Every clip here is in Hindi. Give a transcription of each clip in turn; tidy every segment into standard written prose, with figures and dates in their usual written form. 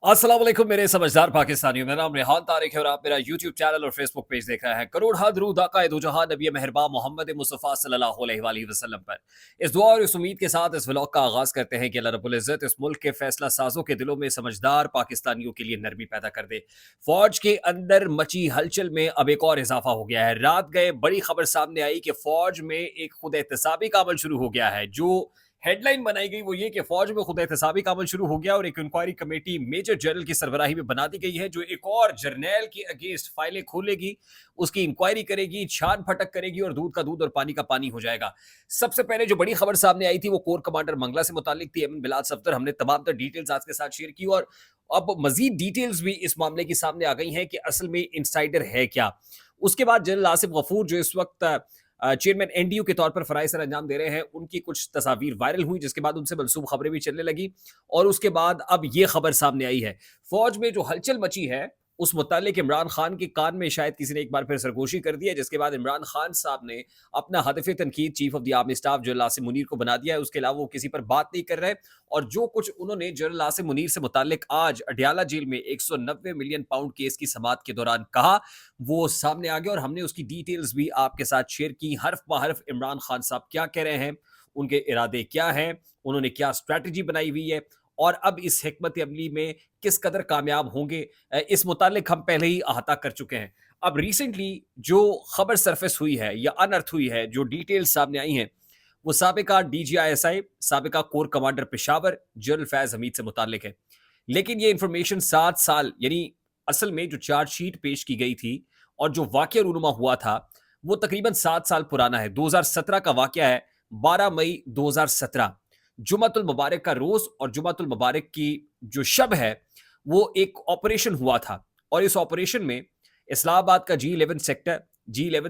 अस्सलाम वालेकुम मेरे समझदार पाकिस्तानियों। मेरा नाम रेहान तारिक है और आप मेरा यूट्यूब चैनल और फेसबुक पेज देख रहे हैं। करोड़ हद रूद आका दो जहां नबी मेहरबान मोहम्मद मुस्तफ़ा सल्लल्लाहु अलैहि वसल्लम पर इस दुआ और इस उम्मीद के साथ इस व्लॉग का आगाज करते हैं कि अल्लाह रब्बुल इज़्ज़त इस मुल्क के फैसला साजों के दिलों में समझदार पाकिस्तानियों के लिए नरमी पैदा कर दे। फौज के अंदर मची हलचल में अब एक और इजाफा हो गया है। रात गए बड़ी खबर सामने आई कि फौज में एक खुद एहतसाबी का अमल शुरू हो गया है। जो हेडलाइन बनाई गई वो ये कि फौज में खुद एहतसाबी का अमल शुरू हो गया और एक इंक्वायरी कमेटी मेजर जनरल की सरबराही में बना दी गई है, जो एक और जर्नैल के अगेंस्ट फाइलें खोलेगी, उसकी इंक्वायरी करेगी, छान फटक करेगी और दूध का दूध और पानी का पानी हो जाएगा। सबसे पहले जो बड़ी खबर सामने आई थी वो कोर कमांडर मंगला से मुतालिक थी, एमएन बिलाल सफदर। हमने तमाम तर डिटेल्स आज के साथ शेयर की और अब मजीद डिटेल्स भी इस मामले की सामने आ गई हैं कि असल में इनसाइडर है क्या। उसके बाद जनरल आसिफ गफूर जो इस वक्त चेयरमैन एनडीयू के तौर पर फराइज सर अंजाम दे रहे हैं, उनकी कुछ तस्वीर वायरल हुई, जिसके बाद उनसे मनसूब खबरें भी चलने लगी और उसके बाद अब ये खबर सामने आई है। फौज में जो हलचल मची है उस मुतालिक इमरान खान के कान में शायद किसी ने एक बार फिर सरगोशी कर दी है, जिसके बाद इमरान खान साहब ने अपना हदफ तनकीद chief of the army staff general Asim Munir को बना दिया है। उसके अलावा वो किसी पर बात नहीं कर रहे और जो कुछ उन्होंने जनरल आसिम मुनीर से मुतालिक आज अडयाला जेल में 190 मिलियन पाउंड केस की समाअत के दौरान कहा, वो सामने आ गया और हमने उसकी डिटेल्स भी आपके साथ शेयर की। हर्फ ब हर्फ इमरान खान साहब क्या कह रहे हैं, उनके इरादे क्या हैं, उन्होंने क्या स्ट्रैटेजी बनाई हुई है और अब इस हिकमत अमली में किस कदर कामयाब होंगे, इस मुतालिक हम पहले ही अहाता कर चुके हैं। अब रिसेंटली जो खबर सरफेस हुई है या अनर्थ हुई है, जो डिटेल्स सामने आई हैं, वो साबिका डीजीआईएसआई, साबिका core commander Peshawar general Faiz Hameed से मुतालिक है। लेकिन ये इंफॉर्मेशन 7 साल यानी असल में जो चार्जशीट पेश की गई थी और जो वाकया रूनुमा हुआ था वो तकरीबन 7 साल पुराना है। 2017 का वाकया है, 12 मई 2017 जुमातुल मुबारक का रोज और जुमातुल मुबारक की जो शब है वो एक ऑपरेशन हुआ था और इस ऑपरेशन में इस्लामाबाद का जी11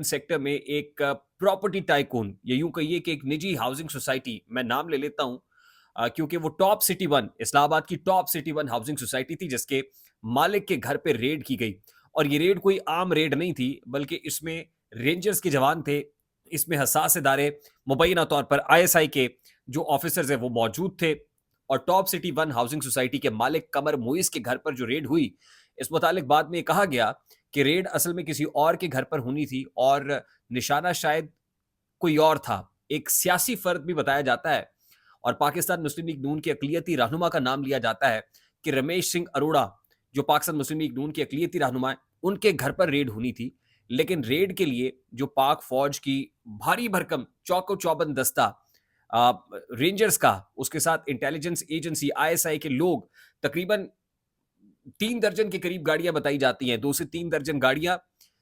सेक्टर में एक प्रॉपर्टी टाइकून, या यूं कहिए कि एक निजी हाउसिंग सोसाइटी, मैं नाम ले लेता हूं क्योंकि वो टॉप सिटी वन, इस्लामाबाद की top city one housing society थी, जिसके मालिक के घर पे रेड की गई। और ये रेड कोई आम रेड नहीं थी, बल्कि इसमें रेंजर्स के जवान थे, इसमें हसास इदारे, मुबैना तौर पर आईएसआई के जो ऑफिसर्स हैं वो मौजूद थे। और top city one housing society के मालिक कमर मुइस के घर पर जो रेड हुई, इस मुतालिक बाद में कहा गया कि रेड असल में किसी और के घर पर होनी थी और निशाना शायद कोई और था। एक सियासी फर्द भी बताया जाता है और पाकिस्तान मुस्लिम लीग नून के अकलियती रहनुमा का नाम लिया जाता है कि रमेश सिंह अरोड़ा, जो पाकिस्तान मुस्लिम लीग नून के अकलियती रहनुमा है, उनके घर पर रेड होनी थी। लेकिन रेड के लिए जो पाक फौज की भारी भरकम चौको चौबंद दस्ता रेंजर्स का, उसके साथ इंटेलिजेंस एजेंसी आईएसआई के लोग, तकरीबन 3 दर्जन के करीब गाड़ियां बताई जाती हैं, 2 से 3 दर्जन गाड़ियां,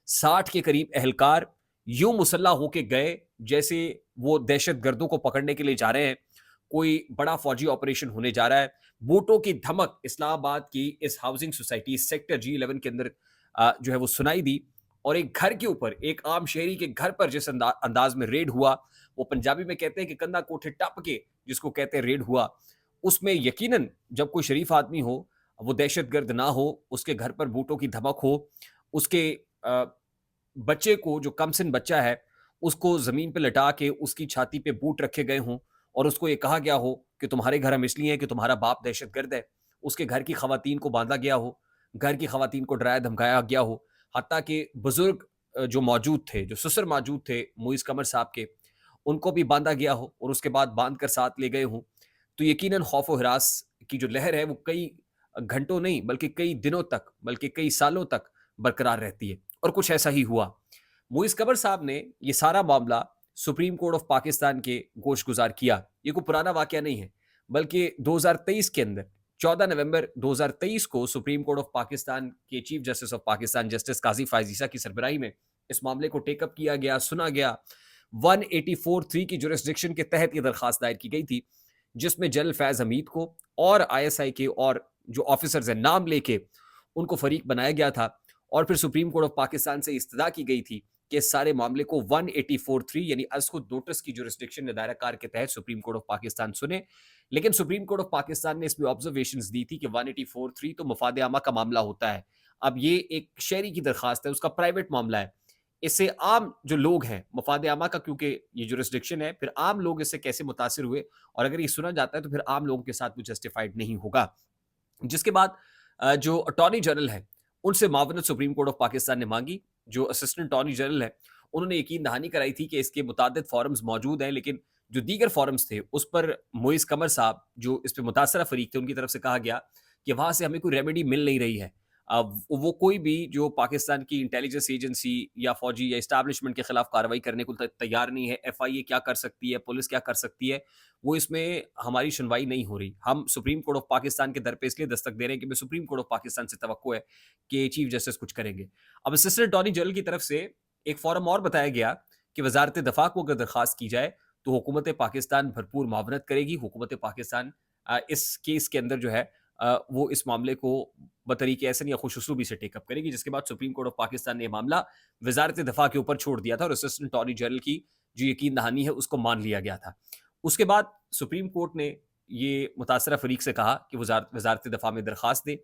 60 के करीब एहलकार यूं मुसल्ला होके गए जैसे वो दहशत गर्दों को पकड़ने के लिए जा रहे हैं, कोई बड़ा फौजी ऑपरेशन होने जा रहा है। बूटों की धमक इस्लामाबाद की इस हाउसिंग सोसाइटी सेक्टर जी11 के अंदर जो है वो सुनाई दी और एक घर के ऊपर, एक आम शहरी के घर पर जिस अंदाज में रेड हुआ, वो पंजाबी में कहते हैं कि कंधा कोठे टप के जिसको कहते हैं रेड हुआ, उसमें यकीनन जब कोई शरीफ आदमी हो, वो दहशतगर्द ना हो, उसके घर पर बूटों की धमक हो, उसके बच्चे को, जो कमसिन बच्चा है, उसको ज़मीन पे लटा के उसकी छाती पे बूट रखे गए हों और उसको ये कहा गया हो कि तुम्हारे घर हम इसलिए हैं कि तुम्हारा बाप दहशतगर्द है। उसके घर की ख़वातीन को बाँधा गया हो, घर की ख़वातीन को डराया-धमकाया गया हो, हत्ता कि बुज़ुर्ग जो मौजूद थे, जो ससुर मौजूद थे मुइज़ कमर साहब के, उनको भी बाँधा गया हो और उसके बाद बाँध कर साथ ले गए हों। तो यकीनन खौफ व हिरास की जो लहर है वो कई घंटों नहीं बल्कि कई दिनों तक, बल्कि कई सालों तक बरकरार रहती है और कुछ ऐसा ही हुआ। मुइज़ कमर साहब ने ये सारा मामला सुप्रीम कोर्ट ऑफ पाकिस्तान के गोश गुजार किया। ये कोई पुराना वाकया नहीं है, बल्कि 2023 के अंदर 14 नवंबर 2023 को सुप्रीम कोर्ट ऑफ पाकिस्तान के chief justice of Pakistan justice Qazi Faez Isa की सरबराही में इस मामले को टेकअप किया गया, सुना गया। 184(3) की जुरिस्डिक्शन के तहत ये दरखास्त दायर की गई थी, जिसमें जनरल फैज हमीद को और आईएसआई के और जो ऑफिसर्स हैं नाम लेके उनको फरीक बनाया गया था और फिर सुप्रीम कोर्ट ऑफ पाकिस्तान से इस्तदा की गई थी कि इस सारे मामले को 184(3) यानी अज़खुद नोटिस की जुरिस्डिक्शन ने दायरा कार के तहत सुप्रीम कोर्ट ऑफ पाकिस्तान सुने। लेकिन सुप्रीम कोर्ट ऑफ पाकिस्तान ने इसमें ऑब्जर्वेशंस दी थी कि 184(3) तो मफाद आमा का मामला होता है। अब ये एक शहरी की दरखास्त है, उसका प्राइवेट मामला है। इससे आम जो लोग हैं, मफाद आमा का क्योंकि ये जुरिस्डिक्शन है, फिर आम लोग इससे कैसे मुतासिर हुए और अगर ये सुना जाता है तो फिर आम लोगों के साथ वो जस्टिफाइड नहीं होगा। जिसके बाद जो अटॉर्नी जनरल है, उनसे मावनत सुप्रीम कोर्ट ऑफ पाकिस्तान ने मांगी। जो असिस्टेंट अटॉर्नी जनरल है, उन्होंने यकीन दहानी कराई थी कि इसके मुतादिद फॉरम्स मौजूद हैं, लेकिन जो दीगर फॉरम्स थे, उस पर मोइस कमर साहब, जो इस पे मुतासरा फरीक थे, उनकी तरफ से कहा गया कि वहाँ से हमें कोई रेमेडी मिल नहीं रही है। वो कोई भी जो पाकिस्तान की इंटेलिजेंस एजेंसी या फौजी या एस्टैब्लिशमेंट के खिलाफ कार्रवाई करने को तैयार नहीं है। एफआईए क्या कर सकती है, पुलिस क्या कर सकती है, वो इसमें हमारी सुनवाई नहीं हो रही। हम सुप्रीम कोर्ट ऑफ पाकिस्तान के दर पे इसलिए दस्तक दे रहे हैं कि सुप्रीम कोर्ट ऑफ पाकिस्तान से तवक्को है कि चीफ जस्टिस कुछ करेंगे। अब असिस्टेंट अटॉर्नी जनरल की तरफ से एक फॉरम और बताया गया कि वजारत दफा को अगर दरखास्त की जाए तो हुकूमत पाकिस्तान भरपूर मावनत करेगी। हुकूमत पाकिस्तान इस केस के अंदर जो है वो इस मामले को बतरीके ऐसे या खुश उसलूबी से टेकअप करेगी, जिसके बाद सुप्रीम कोर्ट ऑफ पाकिस्तान ने यह मामला वजारत दफा के ऊपर छोड़ दिया था और असिस्टेंट अटॉर्नी जनरल की जो यकीन दहानी है उसको मान लिया गया था। उसके बाद सुप्रीम कोर्ट ने ये मुतासरा फरीक से कहा कि वजारत दफा में दरखास्त दे।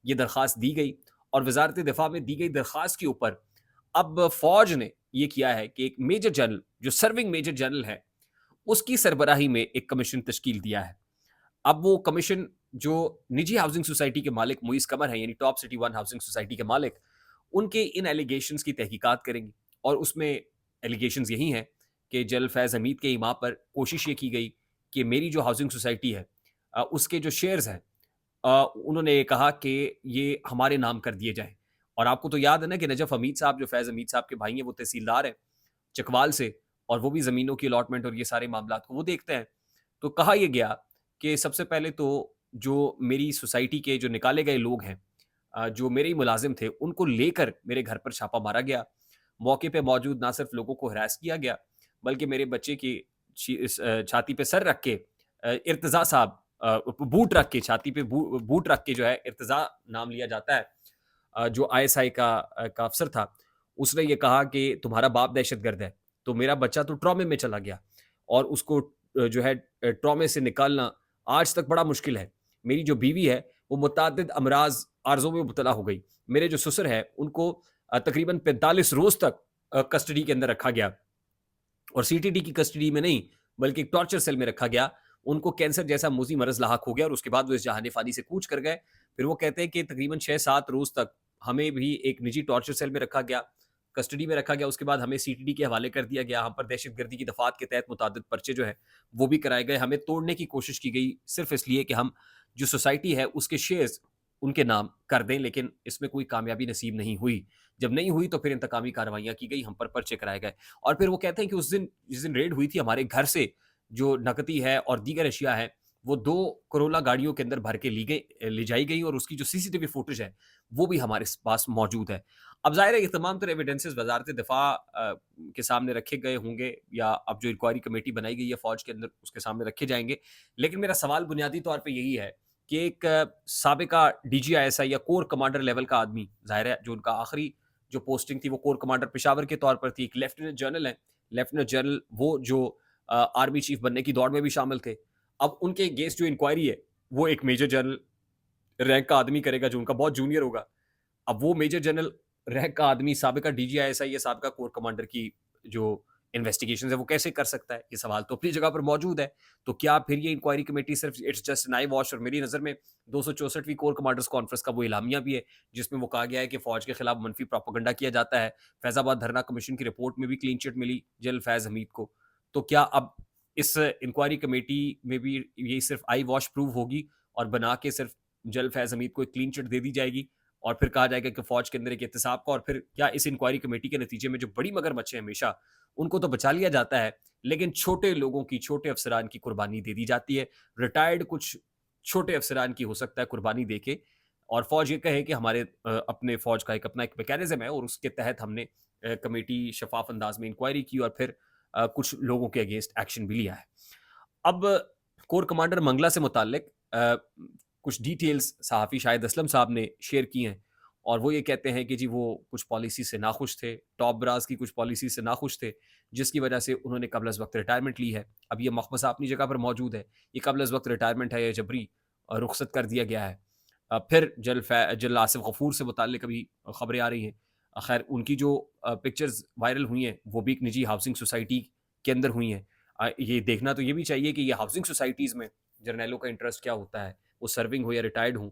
ये दरखास्त दी गई और वजारत दफा में दी गई दरखास्त के ऊपर अब फौज ने ये किया है कि एक मेजर जनरल, जो सर्विंग मेजर जनरल है, उसकी सरबराही में एक कमीशन तश्कील दिया है। अब वो कमीशन जो निजी हाउसिंग सोसाइटी के मालिक मुइस कमर हैं, यानी top city one housing society के मालिक, उनके इन एलिगेशंस की तहकीकात करेंगी और उसमें एलिगेशंस यही हैं कि जनरल फैज़ हमीद के इमाम पर कोशिश ये की गई कि मेरी जो हाउसिंग सोसाइटी है उसके जो शेयर्स हैं, उन्होंने ये कहा कि ये हमारे नाम कर दिए जाएँ। और आपको तो याद है ना कि नजफ़ हमीद साहब, जो फैज़ हमीद साहब के भाई हैं, वो तहसीलदार हैं चकवाल से, और वो भी ज़मीनों की अलॉटमेंट और ये सारे मामलात को वो देखते हैं। तो कहा यह गया कि सबसे पहले तो जो मेरी सोसाइटी के जो निकाले गए लोग हैं, जो मेरे ही मुलाजिम थे, उनको लेकर मेरे घर पर छापा मारा गया। मौके पे मौजूद ना सिर्फ लोगों को हरास किया गया, बल्कि मेरे बच्चे की छाती पे सर रख के इर्तज़ा साहब, बूट रख के छाती पे बूट रख के जो है इर्तज़ा नाम लिया जाता है, जो आईएसआई का अफ़सर था, उसने ये कहा कि तुम्हारा बाप दहशतगर्द है। तो मेरा बच्चा तो ट्रॉमे में चला गया और उसको जो है ट्रॉमे से निकालना आज तक बड़ा मुश्किल है। मेरी जो बीवी है, वो मुतअद्दिद अमराज़ आर्ज़ों में मुब्तला हो गई। मेरे जो ससुर हैं, उनको तकरीबन 45 रोज़ तक कस्टडी के अंदर रखा गया और सीटीडी की कस्टडी में नहीं, बल्कि एक टॉर्चर सेल में रखा गया। उनको कैंसर जैसा मोज़ी मरज़ लाहक हो गया और उसके बाद वो इस जहान-ए-फ़ानी से कूच कर गए। फिर वो कहते हैं कि तकरीबन 6-7 रोज़ तक हमें भी एक निजी टॉर्चर सेल में रखा गया, कस्टडी में रखा गया। उसके बाद हमें सीटीडी के हवाले कर दिया गया। हम पर दहशतगर्दी की दफ़ात के तहत मुतअद्दिद पर्चे जो हैं, वो भी कराए गए। हमें तोड़ने की कोशिश की गई, सिर्फ़ इसलिए कि हम जो सोसाइटी है, उसके शेयर्स उनके नाम कर दें, लेकिन इसमें कोई कामयाबी नसीब नहीं हुई। जब नहीं हुई तो फिर इंतकामी कार्रवाइयाँ की गई, हम पर पर्चे कराए गए और फिर वो कहते हैं कि उस दिन, जिस दिन रेड हुई थी, हमारे घर से जो नकदी है और दीगर अशिया है, वो 2 कोरोला गाड़ियों के अंदर भर के ले जाई गई और उसकी जो सीसीटीवी फुटेज है, वो भी हमारे पास मौजूद है। अब ज़ाहिर है ये तमाम तरह एविडेंसेस वज़ारत दिफ़ा के सामने रखे गए होंगे या अब जो इंक्वायरी कमेटी बनाई गई है फ़ौज के अंदर, उसके सामने रखे जाएँगे। लेकिन मेरा सवाल बुनियादी तौर पे यही है कि एक साबिका डीजीआईएसआई या कोर कमांडर लेवल का आदमी, ज़ाहिर है जो उनका आखिरी जो पोस्टिंग थी वो कोर कमांडर पेशावर के तौर पर थी, एक लेफ्टिनेंट जनरल हैं। लेफ्टिनेंट जनरल वो जो आर्मी चीफ बनने की दौड़ में भी शामिल थे। अब उनके अगेंस्ट जो इंक्वायरी है, वो एक मेजर जनरल रैंक का आदमी करेगा जो उनका बहुत जूनियर होगा। अब वो मेजर जनरल रैंक का आदमी साबिका डीजीआईएसआई या साबिका कोर कमांडर की जो इन्वेस्टिगेशंस है वो कैसे कर सकता है? ये सवाल तो अपनी जगह पर मौजूद है। तो क्या फिर ये इंक्वायरी कमेटी सिर्फ it's just an I wash? और मेरी नज़र में 264वीं कोर कमांडर्स कॉन्फ्रेंस का वो एलामिया भी है, जिसमें वो कहा गया है कि फौज के खिलाफ मनफी प्रोपेगेंडा किया जाता है। फैज़ाबाद धरना कमीशन की रिपोर्ट में भी क्लीन चिट मिली जनरल फैज़ हमीद को। तो क्या अब इस इंक्वायरी कमेटी में भी ये सिर्फ आई वॉश प्रूव होगी और बना के सिर्फ जनरल फैज़ हमीद को एक क्लीन चिट दे दी जाएगी और फिर कहा जाएगा कि फौज के अंदर एक एहतसाब का, और फिर क्या इस इंक्वायरी कमेटी के नतीजे में जो बड़ी मगरमच्छ है हमेशा, उनको तो बचा लिया जाता है, लेकिन छोटे लोगों की, छोटे अफसरान की कुर्बानी दे दी जाती है। रिटायर्ड कुछ छोटे अफसरान की हो सकता है कुर्बानी देके, और फौज ये कहे कि हमारे अपने फौज का एक अपना एक मैकेनिज्म है और उसके तहत हमने कमेटी शफाफ अंदाज में इंक्वायरी की और फिर कुछ लोगों के अगेंस्ट एक्शन भी लिया है। अब कोर कमांडर मंगला से मुताल्लिक कुछ डिटेल्स सहाफ़ी शाहिद असलम साहब ने शेयर की हैं और वो ये कहते हैं कि जी वो कुछ पॉलिसी से नाखुश थे, टॉप ब्रास की कुछ पॉलिसी से नाखुश थे, जिसकी वजह से उन्होंने कबल अज़ वक़्त रिटायरमेंट ली है। अब ये मखमसा अपनी जगह पर मौजूद है, ये कबल अज़ वक़्त रिटायरमेंट है या जबरी रुख़सत कर दिया गया है। फिर जनरल आसिफ गफ़ूर से मुताल्लिक अभी ख़बरें आ रही हैं। ख़ैर उनकी जो पिक्चर्स वायरल हुई हैं, वो भी एक निजी हाउसिंग सोसाइटी के अंदर हुई हैं। ये देखना तो ये भी चाहिए कि ये हाउसिंग सोसाइटीज़ में जर्नैलों का इंटरेस्ट क्या होता है, वो सर्विंग हो या रिटायर्ड हों।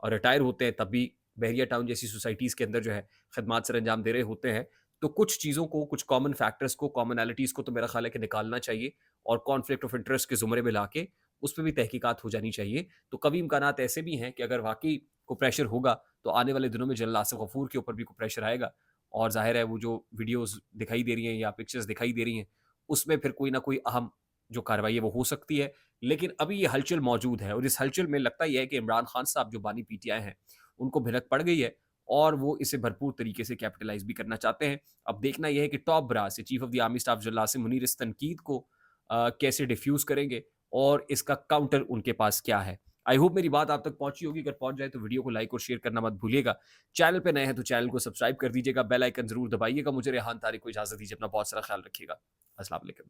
और रिटायर होते हैं तब भी बहरिया टाउन जैसी सोसाइटीज़ के अंदर जो है खिदमात सर अंजाम दे रहे होते हैं। तो कुछ चीज़ों को, कुछ कॉमन फैक्टर्स को, कॉमनैलिटीज़ को तो मेरा ख़्याल है कि निकालना चाहिए और कॉन्फ्लिक्ट ऑफ इंटरेस्ट के ज़ुमरे में लाके उस पे भी तहकीकात हो जानी चाहिए। तो कभी इम्कानात ऐसे भी हैं कि अगर वाक़ई को प्रेशर होगा, तो आने वाले दिनों में जनरल आसिफ गफूर के ऊपर भी कोई प्रेशर आएगा और ज़ाहिर है वो जो वीडियोज़ दिखाई दे रही हैं या पिक्चर्स दिखाई दे रही हैं, उसमें फिर कोई ना कोई अहम जो कार्रवाई है वो हो सकती है। लेकिन अभी ये हलचल मौजूद है और इस हलचल में लगता ये है कि इमरान खान साहब जो बानी पीटीआई हैं, उनको भिनक पड़ गई है और वो इसे भरपूर तरीके से कैपिटलाइज़ भी करना चाहते हैं। अब देखना ये है कि top brass, chief of the army staff general Asim Munir इस तनकीद को कैसे डिफ्यूज़ करेंगे और इसका काउंटर उनके पास क्या है। आई होप मेरी बात आप तक पहुँची होगी, अगर पहुँच जाए तो वीडियो को लाइक और शेयर करना मत भूलिएगा। चैनल पे नए हैं तो चैनल को सब्सक्राइब कर दीजिएगा, बेल आइकन ज़रूर दबाइएगा। मुझे रेहान तारिक को इजाज़त दीजिए, अपना बहुत सारा ख्याल रखिएगा। अस्सलाम वालेकुम।